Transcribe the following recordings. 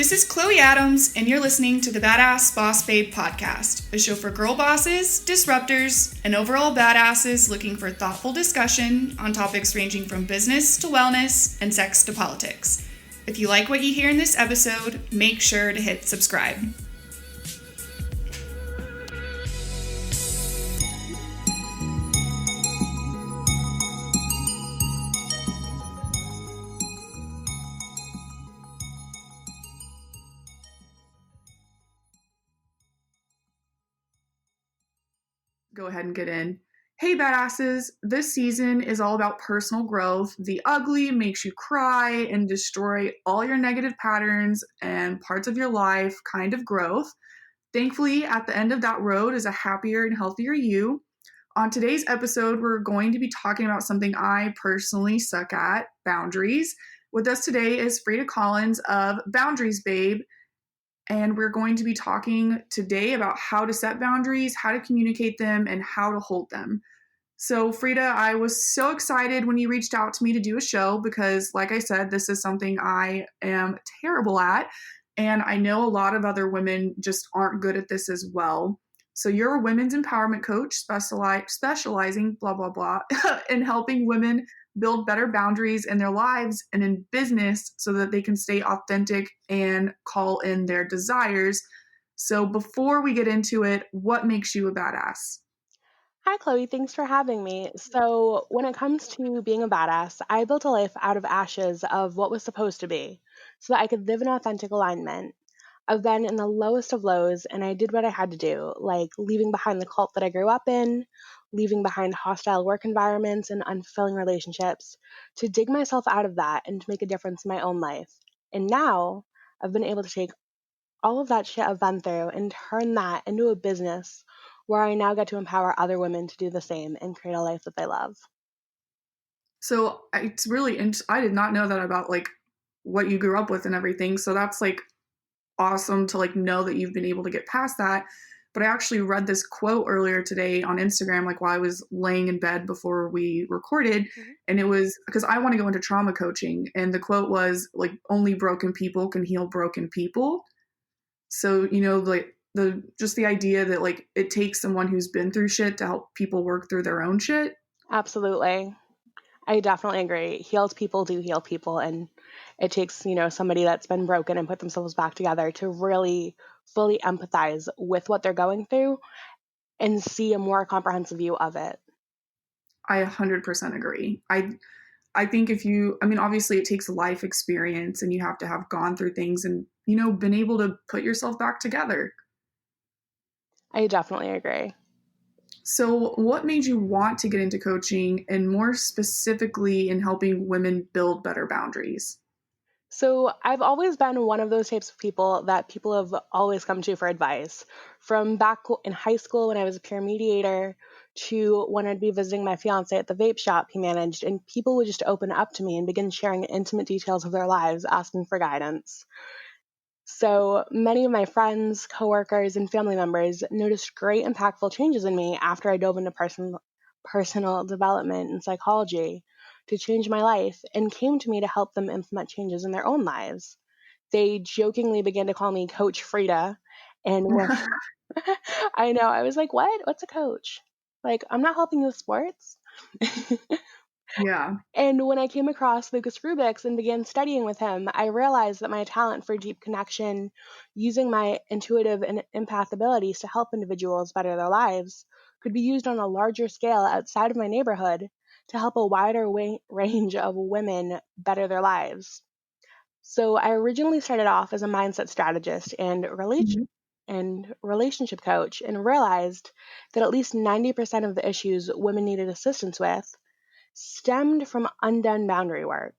This is Chloe Adams, and you're listening to the Badass Boss Babe podcast, a show for girl bosses, disruptors, and overall badasses looking for thoughtful discussion on topics ranging from business to wellness and sex to politics. If you like what you hear in this episode, make sure to hit subscribe. Go ahead and get in. Hey badasses, this season is all about personal growth. The ugly makes you cry and destroy all your negative patterns and parts of your life kind of growth. Thankfully, at the end of that road is a happier and healthier you. On today's episode, we're going to be talking about something I personally suck at, boundaries. With us today is Freda Collins of Boundaries Babe. And we're going to be talking today about how to set boundaries, how to communicate them, and how to hold them. So, Freda, I was so excited when you reached out to me to do a show because, like I said, this is something I am terrible at. And I know a lot of other women just aren't good at this as well. So you're a women's empowerment coach specializing, blah, blah, blah, in helping women build better boundaries in their lives and in business so that they can stay authentic and call in their desires. So before we get into it, what makes you a badass? Hi, Chloe. Thanks for having me. So, when it comes to being a badass, I built a life out of ashes of what was supposed to be so that I could live in authentic alignment. I've been in the lowest of lows and I did what I had to do, like leaving behind the cult that I grew up in, leaving behind hostile work environments and unfulfilling relationships to dig myself out of that and to make a difference in my own life. And now I've been able to take all of that shit I've been through and turn that into a business where I now get to empower other women to do the same and create a life that they love. So it's really, I did not know that about like what you grew up with and everything. So that's like awesome to like know that you've been able to get past that. But I actually read this quote earlier today on Instagram, like while I was laying in bed before we recorded. Mm-hmm. And it was because I want to go into trauma coaching. And the quote was like, only broken people can heal broken people. So, you know, like just the idea that like it takes someone who's been through shit to help people work through their own shit. Absolutely. I definitely agree. Healed people do heal people, and it takes, somebody that's been broken and put themselves back together to really fully empathize with what they're going through and see a more comprehensive view of it. I 100% agree. I think obviously it takes life experience and you have to have gone through things and, you know, been able to put yourself back together. I definitely agree. So what made you want to get into coaching and more specifically in helping women build better boundaries? So I've always been one of those types of people that people have always come to for advice. From back in high school when I was a peer mediator to when I'd be visiting my fiance at the vape shop he managed, and people would just open up to me and begin sharing intimate details of their lives, asking for guidance. So many of my friends, coworkers, and family members noticed great impactful changes in me after I dove into personal development and psychology to change my life and came to me to help them implement changes in their own lives. They jokingly began to call me Coach Freda. And when I know, I was like, what? What's a coach? Like, I'm not helping you with sports. Yeah. And when I came across Lucas Rubix and began studying with him, I realized that my talent for deep connection, using my intuitive and empath abilities to help individuals better their lives, could be used on a larger scale outside of my neighborhood to help a wider range of women better their lives. So I originally started off as a mindset strategist and relationship coach and realized that at least 90% of the issues women needed assistance with stemmed from undone boundary work.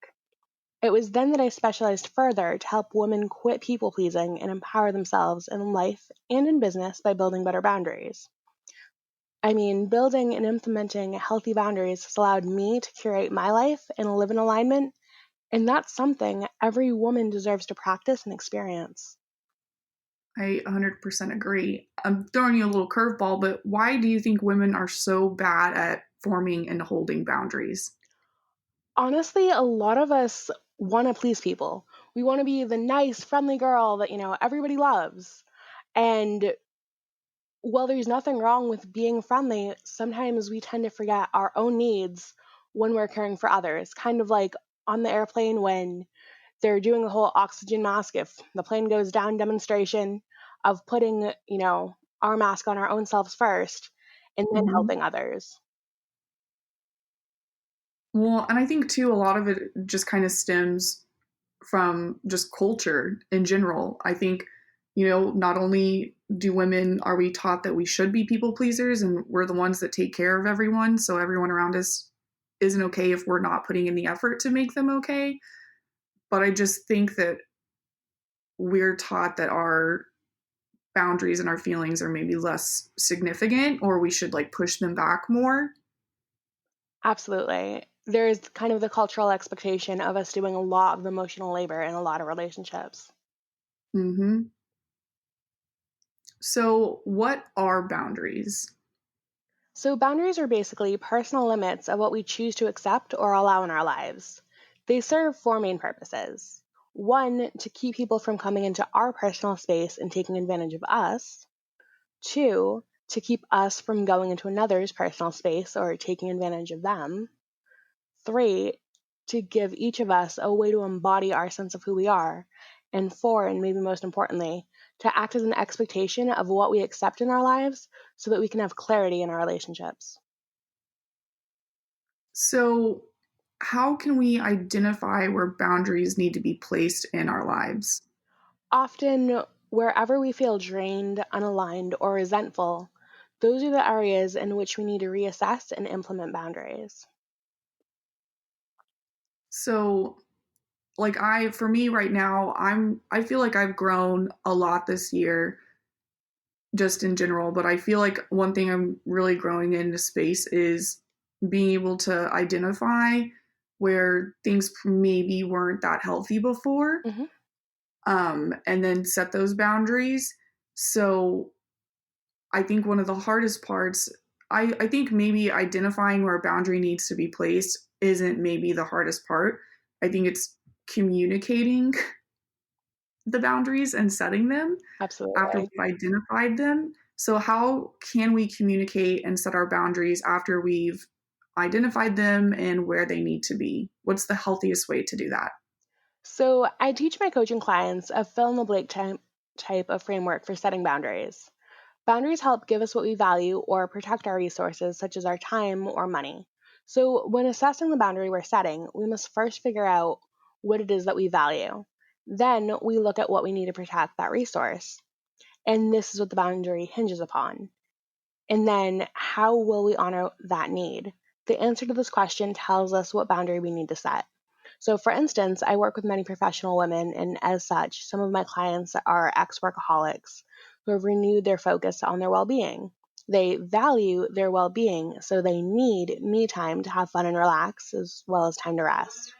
It was then that I specialized further to help women quit people pleasing and empower themselves in life and in business by building better boundaries. I mean, building and implementing healthy boundaries has allowed me to curate my life and live in alignment, and that's something every woman deserves to practice and experience. I 100% agree. I'm throwing you a little curveball, but why do you think women are so bad at forming and holding boundaries? Honestly, a lot of us want to please people. We want to be the nice, friendly girl that, everybody loves. And while there's nothing wrong with being friendly, sometimes we tend to forget our own needs when we're caring for others. Kind of like on the airplane when they're doing the whole oxygen mask if the plane goes down demonstration of putting, our mask on our own selves first and then Hmm. helping others. Well, and I think too, a lot of it just kind of stems from just culture in general. I think, not only do women are we taught that we should be people pleasers and we're the ones that take care of everyone, so everyone around us isn't okay if we're not putting in the effort to make them okay. But I just think that we're taught that our boundaries and our feelings are maybe less significant or we should like push them back more. Absolutely. There's kind of the cultural expectation of us doing a lot of emotional labor in a lot of relationships. Hmm. So, what are boundaries? So, boundaries are basically personal limits of what we choose to accept or allow in our lives. They serve four main purposes: one, to keep people from coming into our personal space and taking advantage of us; two, to keep us from going into another's personal space or taking advantage of them; three, to give each of us a way to embody our sense of who we are; and four, and maybe most importantly, to act as an expectation of what we accept in our lives so that we can have clarity in our relationships. So, how can we identify where boundaries need to be placed in our lives? Often, wherever we feel drained, unaligned, or resentful, those are the areas in which we need to reassess and implement boundaries. So, like for me right now, I feel like I've grown a lot this year just in general, but I feel like one thing I'm really growing into space is being able to identify where things maybe weren't that healthy before, Hmm. and then set those boundaries. So I think one of the hardest parts, I think maybe identifying where a boundary needs to be placed isn't maybe the hardest part. I think it's communicating the boundaries and setting them after Absolutely. we've identified them. So, how can we communicate and set our boundaries after we've identified them and where they need to be? What's the healthiest way to do that? So, I teach my coaching clients a fill in the blank type of framework for setting boundaries. Boundaries help give us what we value or protect our resources, such as our time or money. So, when assessing the boundary we're setting, we must first figure out what it is that we value. Then we look at what we need to protect that resource. And this is what the boundary hinges upon. And then, how will we honor that need? The answer to this question tells us what boundary we need to set. So, for instance, I work with many professional women, and as such, some of my clients are ex workaholics who have renewed their focus on their well being. They value their well being, so they need me time to have fun and relax, as well as time to rest.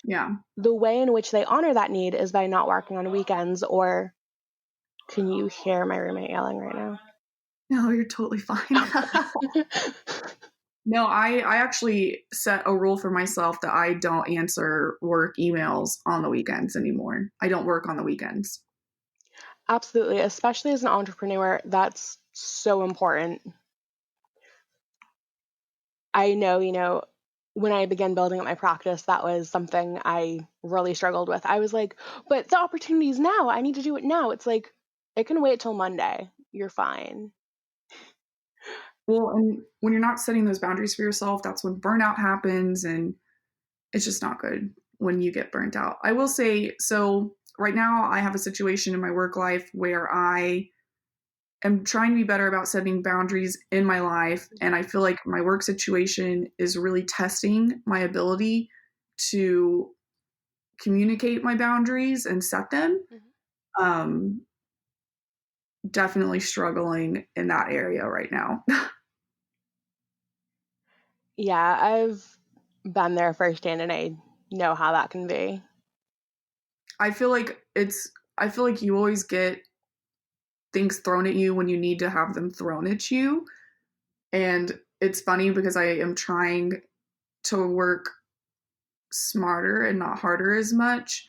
Yeah. The way in which they honor that need is by not working on weekends or. Can you hear my roommate yelling right now? No, you're totally fine. No, I actually set a rule for myself that I don't answer work emails on the weekends anymore. I don't work on the weekends. Absolutely, especially as an entrepreneur, that's so important. I know, when I began building up my practice, that was something I really struggled with. I was like, but the opportunity is now. I need to do it now. It's like, it can wait till Monday. You're fine. Well, and when you're not setting those boundaries for yourself, that's when burnout happens, and it's just not good when you get burnt out. I will say, so right now I have a situation in my work life where I am trying to be better about setting boundaries in my life. And I feel like my work situation is really testing my ability to communicate my boundaries and set them. Mhm. Um, Definitely struggling in that area right now. Yeah, I've been there firsthand and I know how that can be. I feel like I feel like you always get things thrown at you when you need to have them thrown at you. And it's funny because I am trying to work smarter and not harder as much.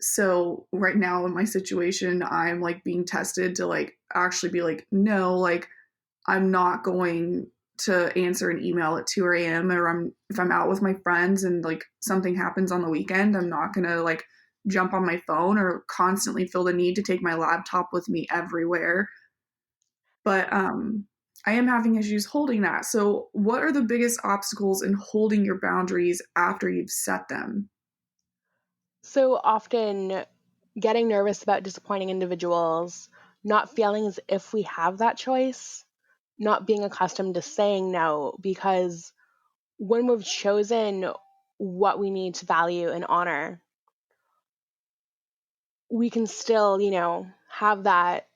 So right now in my situation, I'm like being tested to like actually be like, no, like I'm not going to answer an email at 2 a.m. or if I'm out with my friends and like something happens on the weekend, I'm not gonna like jump on my phone or constantly feel the need to take my laptop with me everywhere. But I am having issues holding that. So what are the biggest obstacles in holding your boundaries after you've set them? So often, getting nervous about disappointing individuals, not feeling as if we have that choice, not being accustomed to saying no, because when we've chosen what we need to value and honor, we can still, have that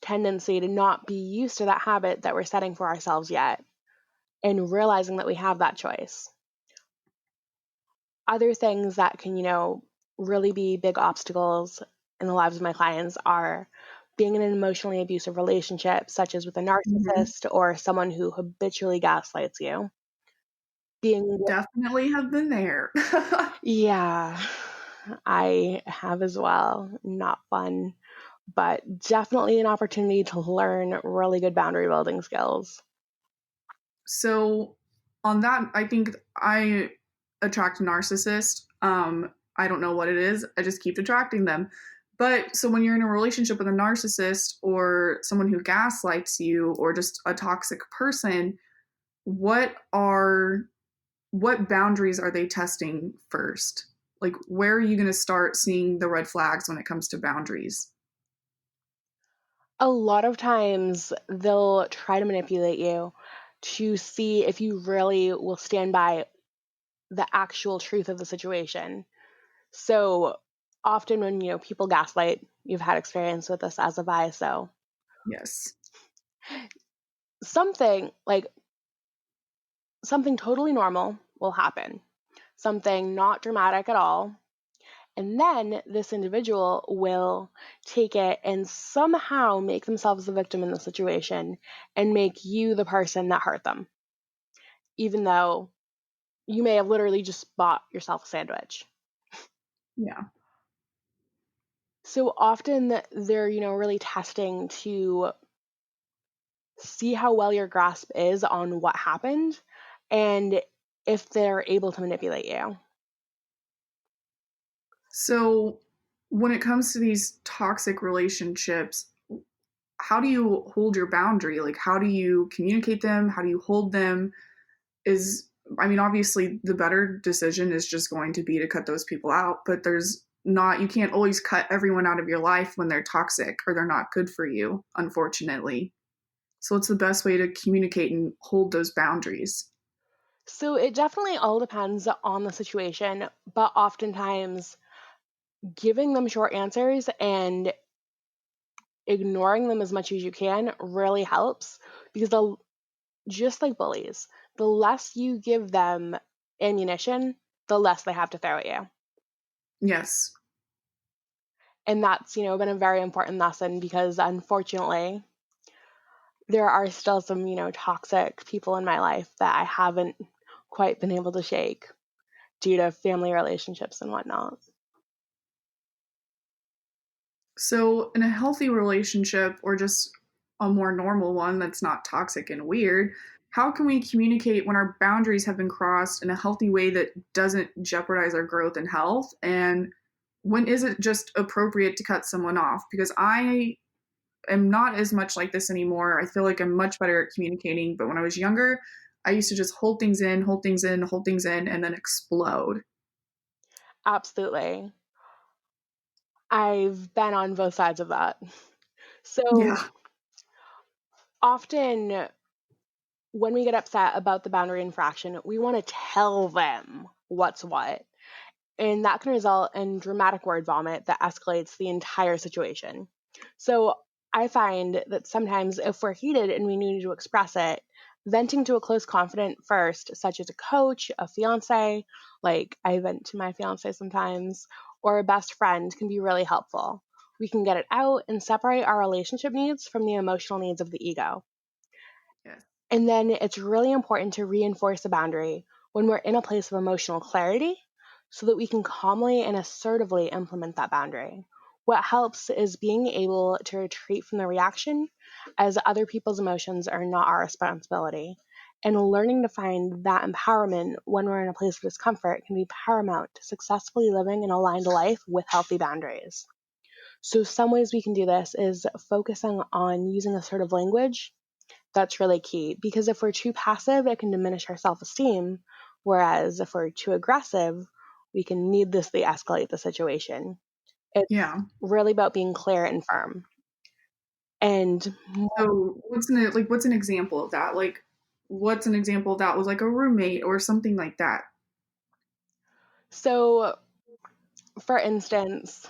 tendency to not be used to that habit that we're setting for ourselves yet and realizing that we have that choice. Other things that can, really be big obstacles in the lives of my clients are being in an emotionally abusive relationship, such as with a Mhm. narcissist or someone who habitually gaslights you. Being, Definitely have been there. yeah, I have as well. Not fun, but definitely an opportunity to learn really good boundary building skills. So on that, I think I attract narcissists. I don't know what it is. I just keep attracting them. But so when you're in a relationship with a narcissist or someone who gaslights you or just a toxic person, what are what boundaries are they testing first? Like where are you going to start seeing the red flags when it comes to boundaries? A lot of times they'll try to manipulate you to see if you really will stand by the actual truth of the situation. So often when, people gaslight, you've had experience with this as have I, so Yes. something like something totally normal will happen. Something not dramatic at all. And then this individual will take it and somehow make themselves the victim in the situation and make you the person that hurt them, even though you may have literally just bought yourself a sandwich. Yeah. So often they're, really testing to see how well your grasp is on what happened and if they're able to manipulate you. So when it comes to these toxic relationships, how do you hold your boundary? Like, how do you communicate them? How do you hold them? Is, I mean, obviously, the better decision is just going to be to cut those people out, but there's not, you can't always cut everyone out of your life when they're toxic or they're not good for you, unfortunately. So, what's the best way to communicate and hold those boundaries? So it definitely all depends on the situation, but oftentimes giving them short answers and ignoring them as much as you can really helps because they'll just like bullies, the less you give them ammunition, the less they have to throw at you. Yes. And that's, been a very important lesson because unfortunately, there are still some, toxic people in my life that I haven't quite been able to shake due to family relationships and whatnot. So, in a healthy relationship or just a more normal one that's not toxic and weird, how can we communicate when our boundaries have been crossed in a healthy way that doesn't jeopardize our growth and health? And when is it just appropriate to cut someone off? Because I am not as much like this anymore. I feel like I'm much better at communicating. But when I was younger, I used to just hold things in, hold things in, hold things in, and then explode. Absolutely. I've been on both sides of that. So Yeah. often when we get upset about the boundary infraction, we want to tell them what's what. And that can result in dramatic word vomit that escalates the entire situation. So I find that sometimes if we're heated and we need to express it, venting to a close confidant first, such as a coach, a fiance, like I vent to my fiance sometimes, or a best friend can be really helpful. We can get it out and separate our relationship needs from the emotional needs of the ego. Yes. And then it's really important to reinforce the boundary when we're in a place of emotional clarity so that we can calmly and assertively implement that boundary. What helps is being able to retreat from the reaction, as other people's emotions are not our responsibility. And learning to find that empowerment when we're in a place of discomfort can be paramount to successfully living an aligned life with healthy boundaries. So, some ways we can do this is focusing on using assertive language. That's really key, because if we're too passive, it can diminish our self esteem. Whereas if we're too aggressive, we can needlessly escalate the situation. It's Yeah. really about being clear and firm. And So what's an example of that? Like what's an example of that was like a roommate or something like that? so, for instance,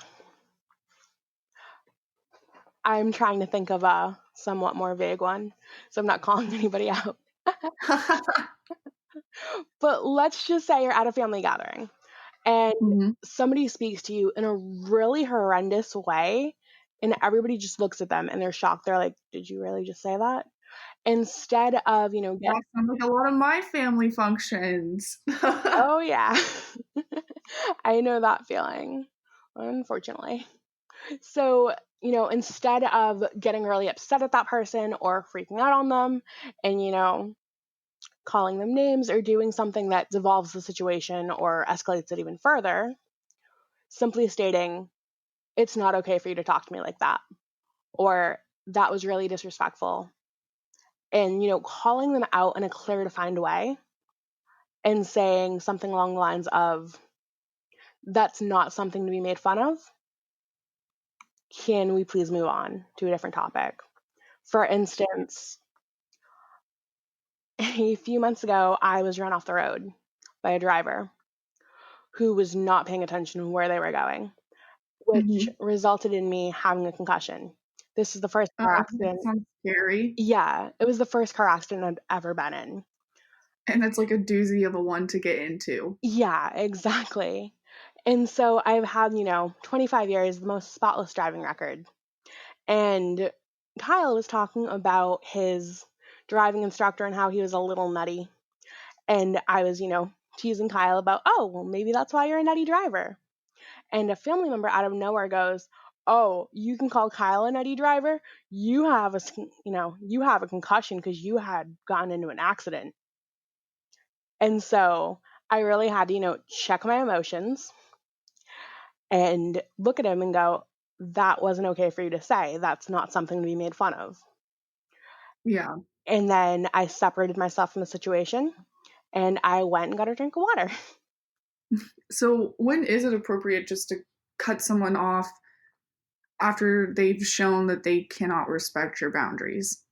I'm trying to think of a somewhat more vague one, so I'm not calling anybody out. But let's just say you're at a family gathering and Mhm. somebody speaks to you in a really horrendous way, and everybody just looks at them and they're shocked. They're like, "Did you really just say that?" Instead of, get, That sounds like a lot of my family functions. oh yeah, I know that feeling, unfortunately. So, instead of getting really upset at that person or freaking out on them and, calling them names or doing something that devolves the situation or escalates it even further, simply stating, it's not okay for you to talk to me like that, or that was really disrespectful. And, calling them out in a clear, defined way and saying something along the lines of, that's not something to be made fun of. Can we please move on to a different topic? For instance, a few months ago, I was run off the road by a driver who was not paying attention to where they were going, which Mhm. resulted in me having a concussion. This is the first car That accident. sounds scary. Yeah, it was the first car accident I'd ever been in. And it's like a doozy of a one to get into. Yeah, exactly. And so I've had, 25 years, the most spotless driving record. And Kyle was talking about his driving instructor and how he was a little nutty. And I was, teasing Kyle about, oh, well, maybe that's why you're a nutty driver. And a family member out of nowhere goes, "Oh, you can call Kyle a nutty driver? You have a concussion because you had gotten into an accident." And so I really had to, check my emotions and look at him and go, "That wasn't okay for you to say. That's not something to be made fun of." Yeah. And then I separated myself from the situation and I went and got a drink of water. So when is it appropriate just to cut someone off after they've shown that they cannot respect your boundaries?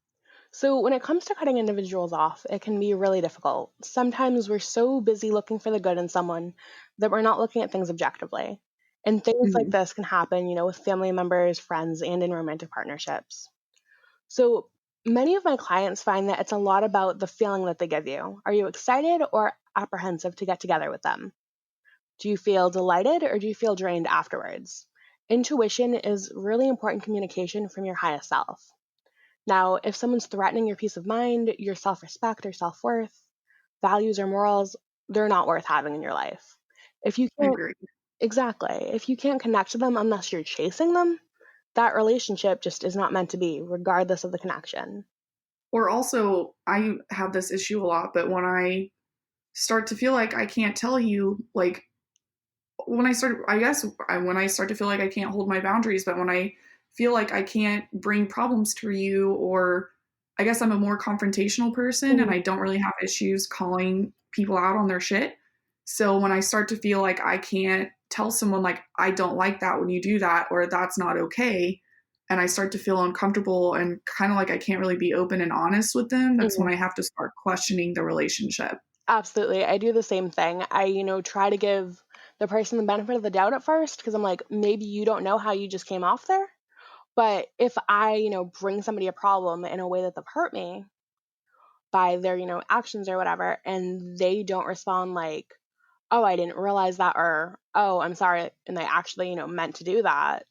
So, when it comes to cutting individuals off, it can be really difficult. Sometimes we're so busy looking for the good in someone that we're not looking at things objectively. And things like Mhm. this can happen, with family members, friends, and in romantic partnerships. So, many of my clients find that it's a lot about the feeling that they give you. Are you excited or apprehensive to get together with them? Do you feel delighted or do you feel drained afterwards? Intuition is really important communication from your highest self. Now, if someone's threatening your peace of mind, your self respect or self worth, values or morals, they're not worth having in your life. If you can't, Agreed. exactly, if you can't connect to them unless you're chasing them, that relationship just is not meant to be, regardless of the connection. Or also, I have this issue a lot, but when I start to feel like I can't tell you, like when I start, I guess when I start to feel like I can't hold my boundaries, but when I feel like I can't bring problems to you, or I guess I'm a more confrontational person and Mhm. I don't really have issues calling people out on their shit. So when I start to feel like I can't tell someone, like, I don't like that when you do that, or that's not okay, and I start to feel uncomfortable and kind of like I can't really be open and honest with them, that's when Mhm. I have to start questioning the relationship. Absolutely. I do the same thing. I, try to give the person the benefit of the doubt at first because I'm like, maybe you don't know how you just came off there. But if I, bring somebody a problem in a way that they've hurt me by their, actions or whatever, and they don't respond like, "Oh, I didn't realize that," or, "Oh, I'm sorry," and they actually, meant to do that,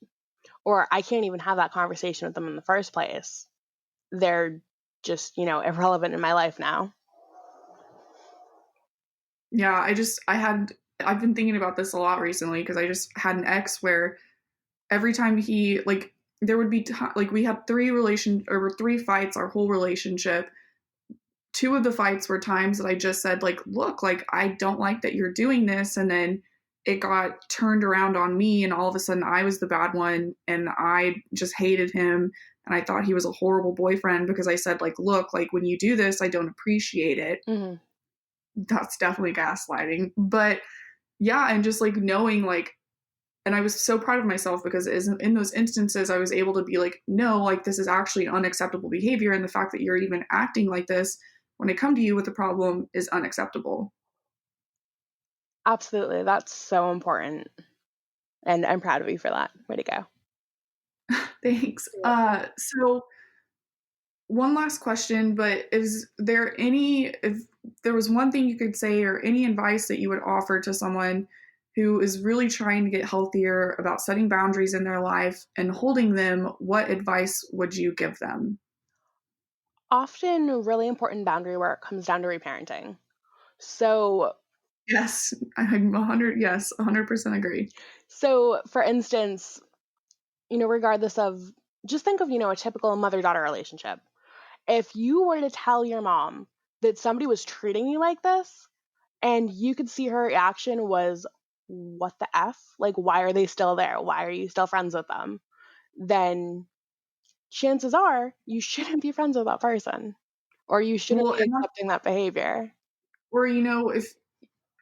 or I can't even have that conversation with them in the first place, they're just, irrelevant in my life now. Yeah, I had I've been thinking about this a lot recently because I just had an ex where every time he, like, there would be like, we had three fights our whole relationship. Two of the fights were times that I just said, like, look, like, I don't like that you're doing this, and then it got turned around on me, and all of a sudden I was the bad one, and I just hated him, and I thought he was a horrible boyfriend because I said, like, look, like, when you do this, I don't appreciate it. Mm-hmm. That's definitely gaslighting. But yeah, and just like knowing, like, and I was so proud of myself because in those instances I was able to be like, no, like, this is actually unacceptable behavior, and the fact that you're even acting like this when I come to you with a problem is unacceptable. Absolutely. That's so important. And I'm proud of you for that. Way to go. Thanks. Yeah. So one last question, but is there if there was one thing you could say or any advice that you would offer to someone who is really trying to get healthier about setting boundaries in their life and holding them, what advice would you give them? Often, really important boundary work comes down to reparenting. So, Yes, I'm 100% agree. for instance, regardless of, just think of, a typical mother daughter relationship. If you were to tell your mom that somebody was treating you like this, and you could see her reaction was, what the F? Like, why are they still there? Why are you still friends with them? Then chances are you shouldn't be friends with that person, or you shouldn't Well, be and that's, accepting that behavior. or, if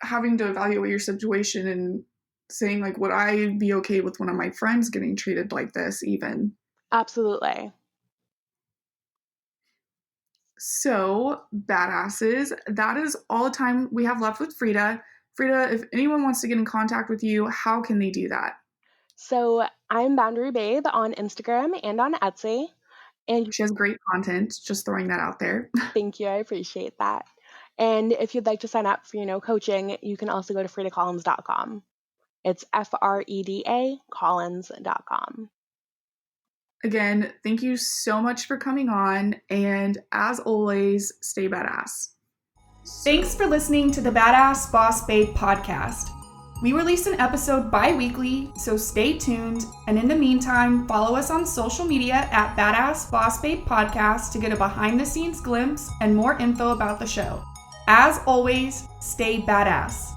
having to evaluate your situation and saying, like, would I be okay with one of my friends getting treated like this even? Absolutely. So, badasses, that is all the time we have left with Freda. Freda, if anyone wants to get in contact with you, how can they do that? So I'm Boundary Babe on Instagram and on Etsy. And She has great content, just throwing that out there. thank you, I appreciate that. And if you'd like to sign up for, coaching, you can also go to fredacollins.com. It's Freda Collins.com. Again, thank you so much for coming on, and as always, stay badass. Thanks for listening to the Badass Boss Babe podcast. We release an episode bi-weekly, so stay tuned, and in the meantime, follow us on social media at Badass Boss Babe Podcast to get a behind-the-scenes glimpse and more info about the show. As always, stay badass.